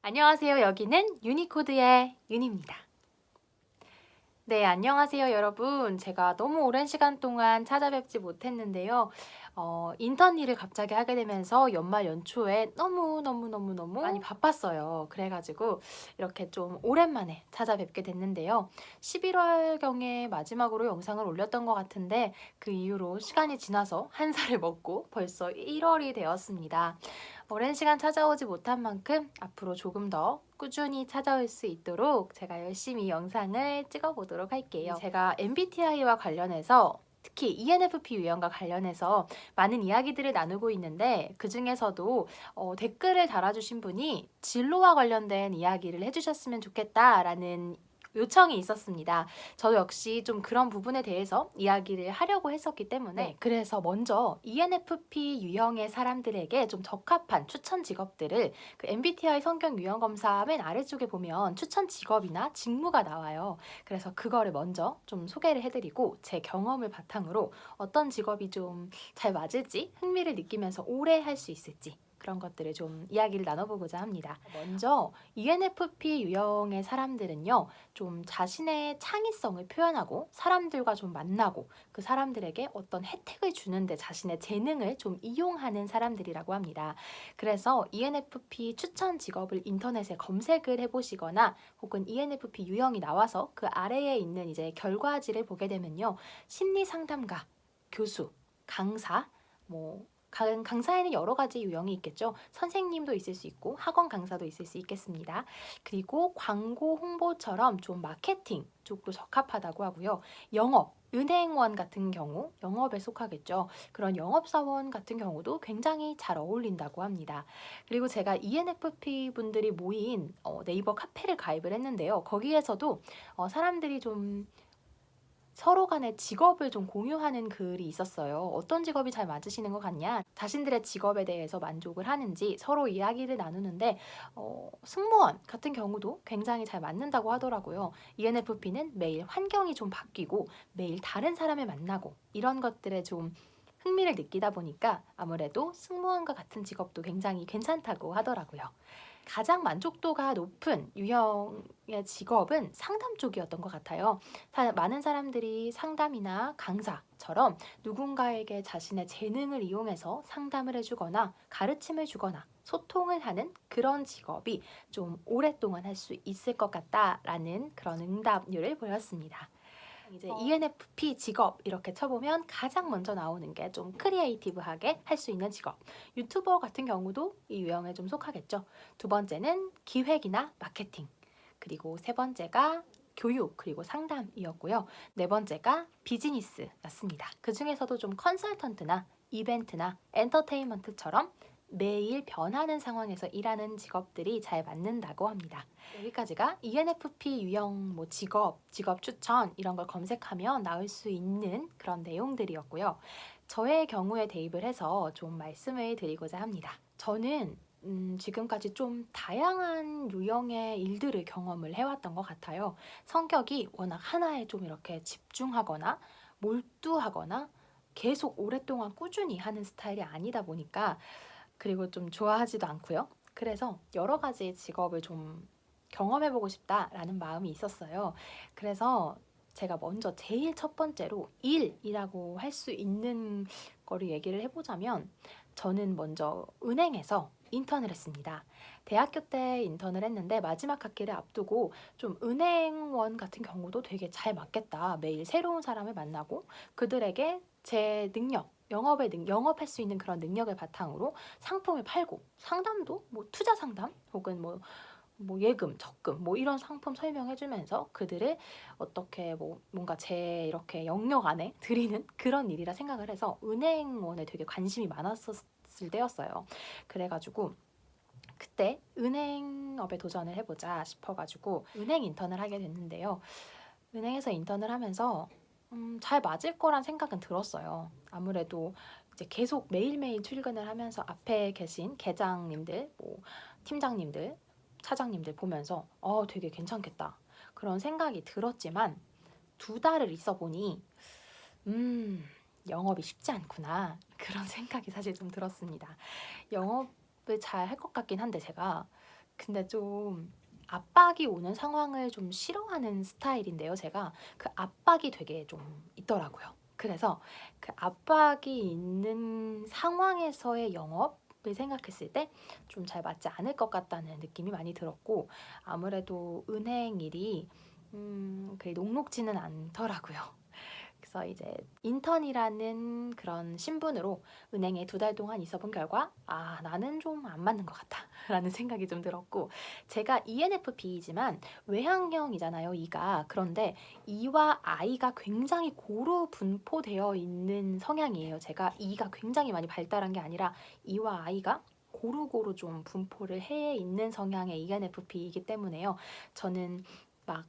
안녕하세요. 여기는 유니코드의 윤입니다. 네, 안녕하세요, 여러분. 제가 너무 오랜 시간 동안 찾아뵙지 못했는데요. 인턴 일을 갑자기 하게 되면서 연말 연초에 너무 많이 바빴어요. 그래가지고 이렇게 좀 오랜만에 찾아뵙게 됐는데요. 11월경에 마지막으로 영상을 올렸던 것 같은데 그 이후로 시간이 지나서 한 살을 먹고 벌써 1월이 되었습니다. 오랜 시간 찾아오지 못한 만큼 앞으로 조금 더 꾸준히 찾아올 수 있도록 제가 열심히 영상을 찍어보도록 할게요. 제가 MBTI와 관련해서 특히 ENFP 유형과 관련해서 많은 이야기들을 나누고 있는데 그 중에서도 댓글을 달아주신 분이 진로와 관련된 이야기를 해주셨으면 좋겠다라는 요청이 있었습니다. 저도 역시 좀 그런 부분에 대해서 이야기를 하려고 했었기 때문에 그래서 먼저 ENFP 유형의 사람들에게 좀 적합한 추천 직업들을 그 MBTI 성격 유형 검사 맨 아래쪽에 보면 추천 직업이나 직무가 나와요. 그래서 그거를 먼저 좀 소개를 해드리고 제 경험을 바탕으로 어떤 직업이 좀 잘 맞을지 흥미를 느끼면서 오래 할 수 있을지 그런 것들을 좀 이야기를 나눠보고자 합니다. 먼저 ENFP 유형의 사람들은요, 좀 자신의 창의성을 표현하고 사람들과 좀 만나고 그 사람들에게 어떤 혜택을 주는데 자신의 재능을 좀 이용하는 사람들이라고 합니다. 그래서 ENFP 추천 직업을 인터넷에 검색을 해보시거나 혹은 ENFP 유형이 나와서 그 아래에 있는 이제 결과지를 보게 되면요, 심리 상담가, 교수, 강사, 강사에는 여러 가지 유형이 있겠죠. 선생님도 있을 수 있고 학원 강사도 있을 수 있겠습니다. 그리고 광고 홍보처럼 좀 마케팅 쪽도 적합하다고 하고요. 영업, 은행원 같은 경우 영업에 속하겠죠. 그런 영업사원 같은 경우도 굉장히 잘 어울린다고 합니다. 그리고 제가 ENFP 분들이 모인 네이버 카페를 가입을 했는데요. 거기에서도 사람들이 좀 서로 간의 직업을 좀 공유하는 글이 있었어요. 어떤 직업이 잘 맞으시는 것 같냐? 자신들의 직업에 대해서 만족을 하는지 서로 이야기를 나누는데 승무원 같은 경우도 굉장히 잘 맞는다고 하더라고요. ENFP는 매일 환경이 좀 바뀌고 매일 다른 사람을 만나고 이런 것들에 좀 흥미를 느끼다 보니까 아무래도 승무원과 같은 직업도 굉장히 괜찮다고 하더라고요. 가장 만족도가 높은 유형의 직업은 상담 쪽이었던 것 같아요. 많은 사람들이 상담이나 강사처럼 누군가에게 자신의 재능을 이용해서 상담을 해주거나 가르침을 주거나 소통을 하는 그런 직업이 좀 오랫동안 할 수 있을 것 같다라는 그런 응답률을 보였습니다. 이제 ENFP 직업 이렇게 쳐보면 가장 먼저 나오는 게 좀 크리에이티브하게 할 수 있는 직업. 유튜버 같은 경우도 이 유형에 좀 속하겠죠. 두 번째는 기획이나 마케팅. 그리고 세 번째가 교육 그리고 상담이었고요. 네 번째가 비즈니스였습니다. 그 중에서도 좀 컨설턴트나 이벤트나 엔터테인먼트처럼 매일 변하는 상황에서 일하는 직업들이 잘 맞는다고 합니다. 여기까지가 ENFP 유형 직업 추천 이런 걸 검색하면 나올 수 있는 그런 내용들이었고요. 저의 경우에 대입을 해서 좀 말씀을 드리고자 합니다. 저는 지금까지 좀 다양한 유형의 일들을 경험을 해왔던 것 같아요. 성격이 워낙 하나에 좀 이렇게 집중하거나 몰두하거나 계속 오랫동안 꾸준히 하는 스타일이 아니다 보니까 그리고 좀 좋아하지도 않고요. 그래서 여러 가지 직업을 좀 경험해보고 싶다라는 마음이 있었어요. 그래서 제가 먼저 제일 첫 번째로 일이라고 할 수 있는 거를 얘기를 해보자면 저는 먼저 은행에서 인턴을 했습니다. 대학교 때 인턴을 했는데 마지막 학기를 앞두고 좀 은행원 같은 경우도 되게 잘 맞겠다. 매일 새로운 사람을 만나고 그들에게 제 능력, 영업할 수 있는 그런 능력을 바탕으로 상품을 팔고 상담도 투자 상담 혹은 예금, 적금 이런 상품 설명해주면서 그들을 어떻게 뭔가 제 이렇게 영역 안에 들이는 그런 일이라 생각을 해서 은행원에 되게 관심이 많았었을 때였어요. 그래가지고 그때 은행업에 도전을 해보자 싶어가지고 은행 인턴을 하게 됐는데요. 은행에서 인턴을 하면서 잘 맞을 거란 생각은 들었어요. 아무래도 이제 계속 매일매일 출근을 하면서 앞에 계신 계장님들, 팀장님들, 차장님들 보면서 되게 괜찮겠다. 그런 생각이 들었지만 2달을 있어 보니 영업이 쉽지 않구나. 그런 생각이 사실 좀 들었습니다. 영업을 잘 할 것 같긴 한데 제가 근데 좀 압박이 오는 상황을 좀 싫어하는 스타일인데요. 제가 그 압박이 되게 좀 있더라고요. 그래서 그 압박이 있는 상황에서의 영업을 생각했을 때 좀 잘 맞지 않을 것 같다는 느낌이 많이 들었고, 아무래도 은행 일이 그리 녹록지는 않더라고요. 그래서 이제 인턴이라는 그런 신분으로 은행에 2달 동안 있어 본 결과, 아, 나는 좀 안 맞는 것 같다 라는 생각이 좀 들었고, 제가 ENFP이지만 외향형이잖아요, E가. 그런데 E와 I가 굉장히 고루 분포되어 있는 성향이에요. 제가 E가 굉장히 많이 발달한 게 아니라 E와 I가 고루고루 좀 분포를 해 있는 성향의 ENFP이기 때문에요. 저는 막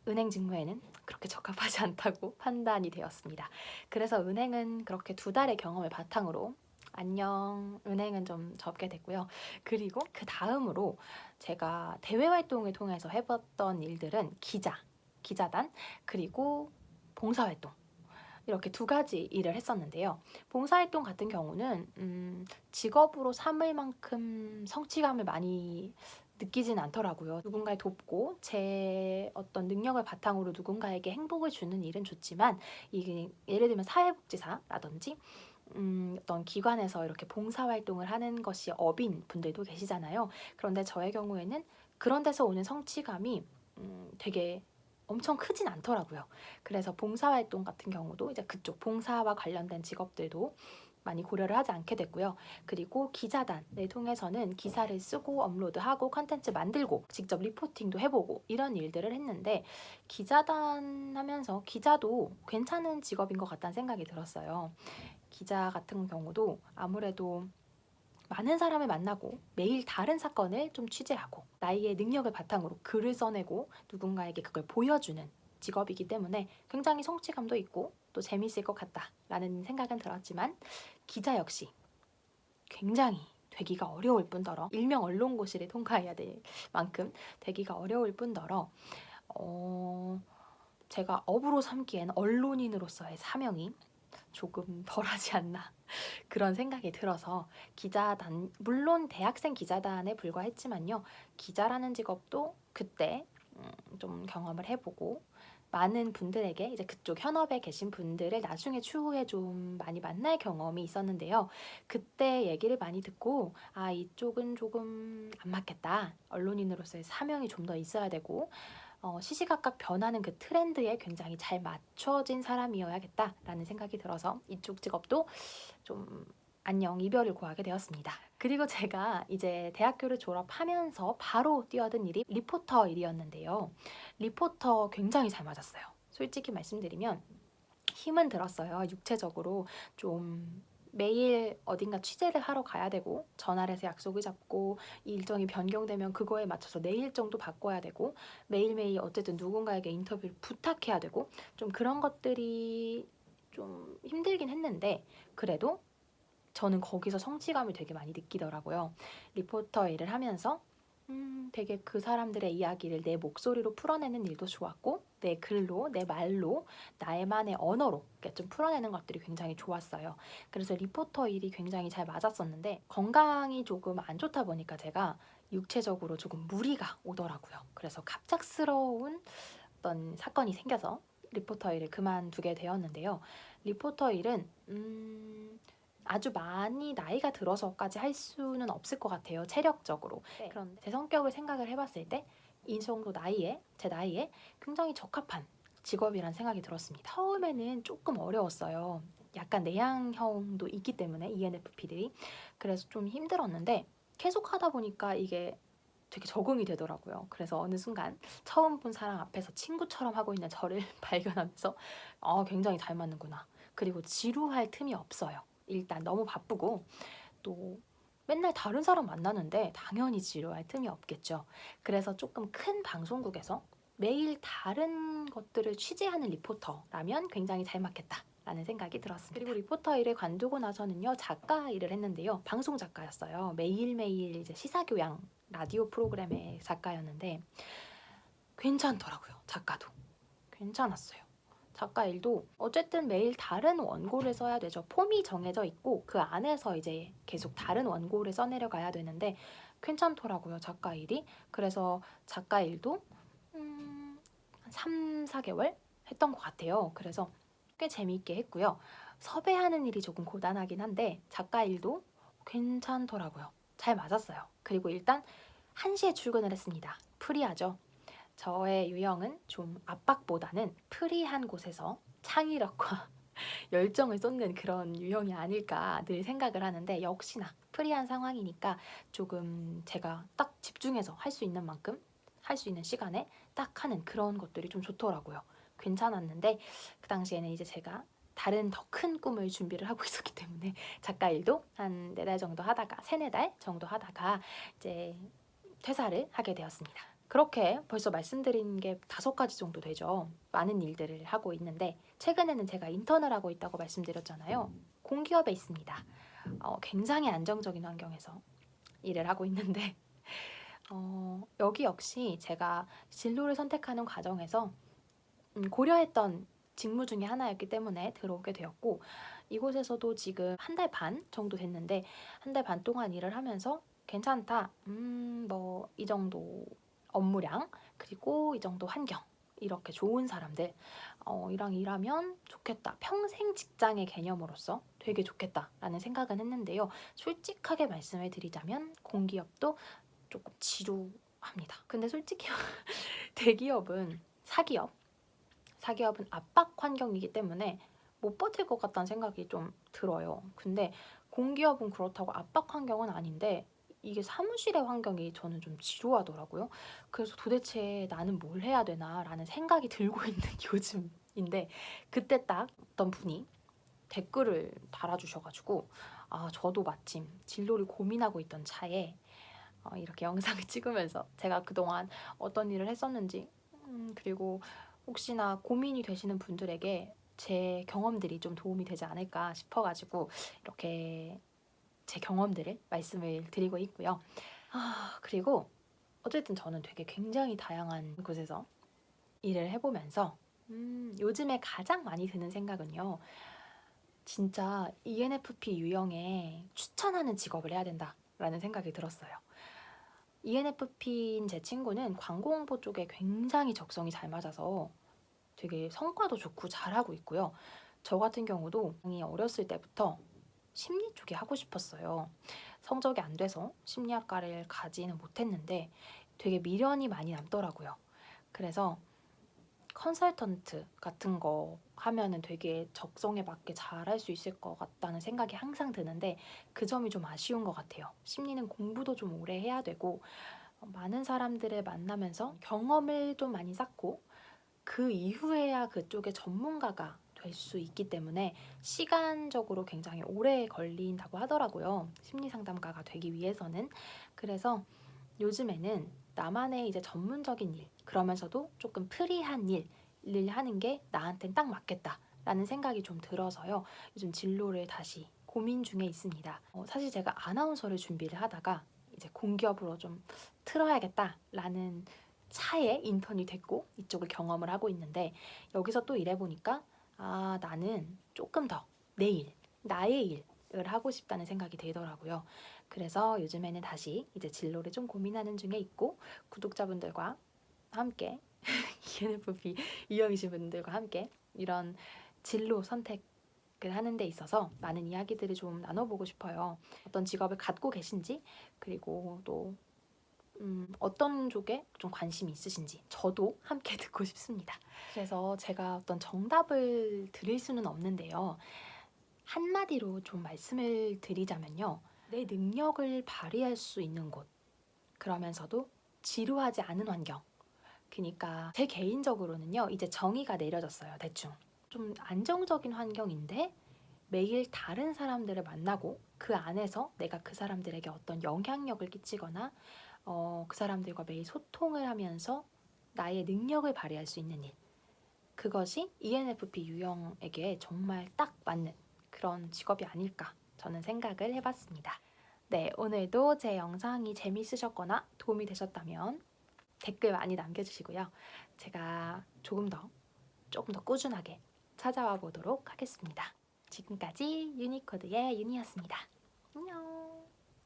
은행 직무에는 그렇게 적합하지 않다고 판단이 되었습니다. 그래서 은행은 그렇게 2달의 경험을 바탕으로 안녕 은행은 좀 접게 됐고요. 그리고 그 다음으로 제가 대외 활동을 통해서 해봤던 일들은 기자단, 그리고 봉사활동, 이렇게 2가지 일을 했었는데요. 봉사활동 같은 경우는 직업으로 삼을 만큼 성취감을 많이 느끼진 않더라고요. 누군가를 돕고 제 어떤 능력을 바탕으로 누군가에게 행복을 주는 일은 좋지만, 이게 예를 들면 사회복지사라든지 어떤 기관에서 이렇게 봉사활동을 하는 것이 업인 분들도 계시잖아요. 그런데 저의 경우에는 그런 데서 오는 성취감이 되게 엄청 크진 않더라고요. 그래서 봉사활동 같은 경우도 이제 그쪽 봉사와 관련된 직업들도 많이 고려를 하지 않게 됐고요. 그리고 기자단을 통해서는 기사를 쓰고 업로드하고 컨텐츠 만들고 직접 리포팅도 해보고 이런 일들을 했는데, 기자단 하면서 기자도 괜찮은 직업인 것 같다는 생각이 들었어요. 기자 같은 경우도 아무래도 많은 사람을 만나고 매일 다른 사건을 좀 취재하고 나의 능력을 바탕으로 글을 써내고 누군가에게 그걸 보여주는 직업이기 때문에 굉장히 성취감도 있고 또 재밌을 것 같다라는 생각은 들었지만, 기자 역시 굉장히 되기가 어려울 뿐더러 일명 언론고시를 통과해야 될 만큼 되기가 어려울 뿐더러 제가 업으로 삼기엔 언론인으로서의 사명이 조금 덜하지 않나 그런 생각이 들어서, 기자단, 물론 대학생 기자단에 불과했지만요, 기자라는 직업도 그때 좀 경험을 해보고 많은 분들에게 이제 그쪽 현업에 계신 분들을 나중에 추후에 좀 많이 만날 경험이 있었는데요. 그때 얘기를 많이 듣고, 아, 이쪽은 조금 안 맞겠다. 언론인으로서의 사명이 좀 더 있어야 되고 시시각각 변하는 그 트렌드에 굉장히 잘 맞춰진 사람이어야겠다라는 생각이 들어서 이쪽 직업도 좀 안녕 이별을 고하게 되었습니다. 그리고 제가 이제 대학교를 졸업하면서 바로 뛰어든 일이 리포터 일이었는데요. 리포터 굉장히 잘 맞았어요. 솔직히 말씀드리면 힘은 들었어요. 육체적으로 좀 매일 어딘가 취재를 하러 가야 되고, 전화를 해서 약속을 잡고 이 일정이 변경되면 그거에 맞춰서 내 일정도 바꿔야 되고, 매일매일 어쨌든 누군가에게 인터뷰를 부탁해야 되고, 좀 그런 것들이 좀 힘들긴 했는데, 그래도 저는 거기서 성취감을 되게 많이 느끼더라고요. 리포터 일을 하면서 되게 그 사람들의 이야기를 내 목소리로 풀어내는 일도 좋았고, 내 글로, 내 말로, 나의만의 언어로 이렇게 좀 풀어내는 것들이 굉장히 좋았어요. 그래서 리포터 일이 굉장히 잘 맞았었는데, 건강이 조금 안 좋다 보니까 제가 육체적으로 조금 무리가 오더라고요. 그래서 갑작스러운 어떤 사건이 생겨서 리포터 일을 그만두게 되었는데요. 리포터 일은 아주 많이 나이가 들어서까지 할 수는 없을 것 같아요, 체력적으로. 그런데 제 성격을 생각을 해봤을 때 이 정도 나이에, 제 나이에 굉장히 적합한 직업이란 생각이 들었습니다. 처음에는 조금 어려웠어요. 약간 내향형도 있기 때문에 ENFP들이. 그래서 좀 힘들었는데 계속 하다 보니까 이게 되게 적응이 되더라고요. 그래서 어느 순간 처음 본 사람 앞에서 친구처럼 하고 있는 저를 발견하면서 굉장히 잘 맞는구나. 그리고 지루할 틈이 없어요. 일단 너무 바쁘고 또 맨날 다른 사람 만나는데 당연히 지루할 틈이 없겠죠. 그래서 조금 큰 방송국에서 매일 다른 것들을 취재하는 리포터라면 굉장히 잘 맞겠다 라는 생각이 들었습니다. 그리고 리포터 일을 관두고 나서는요, 작가 일을 했는데요. 방송 작가였어요. 매일매일 이제 시사교양 라디오 프로그램의 작가였는데 괜찮더라고요. 작가도 괜찮았어요. 작가 일도 어쨌든 매일 다른 원고를 써야 되죠. 폼이 정해져 있고 그 안에서 이제 계속 다른 원고를 써내려 가야 되는데 괜찮더라고요, 작가 일이. 그래서 작가 일도 한 3, 4개월 했던 것 같아요. 그래서 꽤 재미있게 했고요. 섭외하는 일이 조금 고단하긴 한데 작가 일도 괜찮더라고요. 잘 맞았어요. 그리고 일단 1시에 출근을 했습니다. 프리하죠. 저의 유형은 좀 압박보다는 프리한 곳에서 창의력과 열정을 쏟는 그런 유형이 아닐까 늘 생각을 하는데, 역시나 프리한 상황이니까 조금 제가 딱 집중해서 할 수 있는 만큼 할 수 있는 시간에 딱 하는 그런 것들이 좀 좋더라고요. 괜찮았는데 그 당시에는 이제 제가 다른 더 큰 꿈을 준비를 하고 있었기 때문에 작가 일도 한 4달 정도 하다가 3, 4달 정도 하다가 이제 퇴사를 하게 되었습니다. 그렇게 벌써 말씀드린 게 5가지 정도 되죠. 많은 일들을 하고 있는데 최근에는 제가 인턴을 하고 있다고 말씀드렸잖아요. 공기업에 있습니다. 굉장히 안정적인 환경에서 일을 하고 있는데 여기 역시 제가 진로를 선택하는 과정에서 고려했던 직무 중에 하나였기 때문에 들어오게 되었고, 이곳에서도 지금 1달 반 정도 됐는데 1달 반 동안 일을 하면서 괜찮다. 뭐 이 정도 업무량, 그리고 이 정도 환경, 이렇게 좋은 사람들 이랑 일하면 좋겠다. 평생 직장의 개념으로서 되게 좋겠다라는 생각은 했는데요. 솔직하게 말씀을 드리자면 공기업도 조금 지루합니다. 근데 솔직히 대기업은 사기업은 압박 환경이기 때문에 못 버틸 것 같다는 생각이 좀 들어요. 근데 공기업은 그렇다고 압박 환경은 아닌데 이게 사무실의 환경이 저는 좀 지루하더라고요. 그래서 도대체 나는 뭘 해야 되나 라는 생각이 들고 있는 요즘인데, 그때 딱 어떤 분이 댓글을 달아주셔가지고 저도 마침 진로를 고민하고 있던 차에 이렇게 영상을 찍으면서 제가 그동안 어떤 일을 했었는지, 그리고 혹시나 고민이 되시는 분들에게 제 경험들이 좀 도움이 되지 않을까 싶어가지고 이렇게 제 경험들을 말씀을 드리고 있고요. 그리고 어쨌든 저는 되게 굉장히 다양한 곳에서 일을 해보면서 요즘에 가장 많이 드는 생각은요. 진짜 ENFP 유형에 추천하는 직업을 해야 된다라는 생각이 들었어요. ENFP인 제 친구는 광고 홍보 쪽에 굉장히 적성이 잘 맞아서 되게 성과도 좋고 잘하고 있고요. 저 같은 경우도 어렸을 때부터 심리 쪽에 하고 싶었어요. 성적이 안 돼서 심리학과를 가지는 못했는데 되게 미련이 많이 남더라고요. 그래서 컨설턴트 같은 거 하면은 되게 적성에 맞게 잘할 수 있을 것 같다는 생각이 항상 드는데 그 점이 좀 아쉬운 것 같아요. 심리는 공부도 좀 오래 해야 되고 많은 사람들을 만나면서 경험을 좀 많이 쌓고 그 이후에야 그쪽의 전문가가 될 수 있기 때문에 시간적으로 굉장히 오래 걸린다고 하더라고요. 심리상담가가 되기 위해서는. 그래서 요즘에는 나만의 이제 전문적인 일, 그러면서도 조금 프리한 일을 하는 게 나한텐 딱 맞겠다라는 생각이 좀 들어서요. 요즘 진로를 다시 고민 중에 있습니다. 사실 제가 아나운서를 준비를 하다가 이제 공기업으로 좀 틀어야겠다라는 차에 인턴이 됐고 이쪽을 경험을 하고 있는데, 여기서 또 일해보니까 나는 조금 더 내 일, 나의 일을 하고 싶다는 생각이 들더라고요. 그래서 요즘에는 다시 이제 진로를 좀 고민하는 중에 있고, 구독자분들과 함께 ENFP 유형이신 분들과 함께 이런 진로 선택을 하는 데 있어서 많은 이야기들을 좀 나눠보고 싶어요. 어떤 직업을 갖고 계신지, 그리고 또 어떤 쪽에 좀 관심이 있으신지 저도 함께 듣고 싶습니다. 그래서 제가 어떤 정답을 드릴 수는 없는데요. 한마디로 좀 말씀을 드리자면요. 내 능력을 발휘할 수 있는 곳, 그러면서도 지루하지 않은 환경. 그러니까 제 개인적으로는요. 이제 정의가 내려졌어요. 대충. 좀 안정적인 환경인데 매일 다른 사람들을 만나고 그 안에서 내가 그 사람들에게 어떤 영향력을 끼치거나 그 사람들과 매일 소통을 하면서 나의 능력을 발휘할 수 있는 일. 그것이 ENFP 유형에게 정말 딱 맞는 그런 직업이 아닐까 저는 생각을 해봤습니다. 네, 오늘도 제 영상이 재미있으셨거나 도움이 되셨다면 댓글 많이 남겨주시고요. 제가 조금 더 꾸준하게 찾아와 보도록 하겠습니다. 지금까지 유니코드의 윤이었습니다. 안녕.